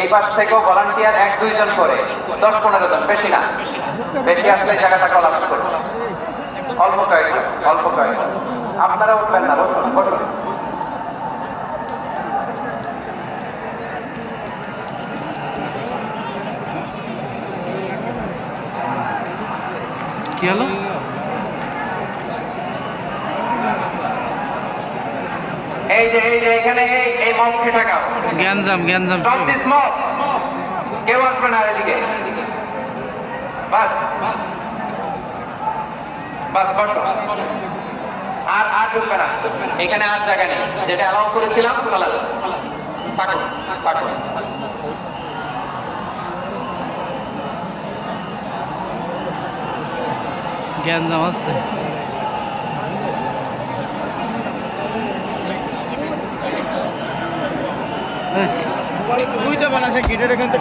এই পাশ থেকেও ভলান্টিয়ার 1-2 জন করে 10-15 জন, বেশি না। বেশি আসলে জায়গাটা কলাপস করবে। অল্প কয়েকজন, অল্প কয়েকজন। আপনারা উঠবেন না, বসুন বসুন। কি হলো? এই যে এখানে এই মমকে ঠাকাও। গ্যাঞ্জাম স্টপ দিস মব। কেউ আসবে না এদিকে। বাস বাস বসো। আর ঢুকবে না এখানে, আর জায়গা নেই। যেটা অ্যালাউ করেছিলাম খালাস। থাকুন থাকুন। গ্যাঞ্জাম আছে। দুইটা বানাছে গিটার এখান থেকে।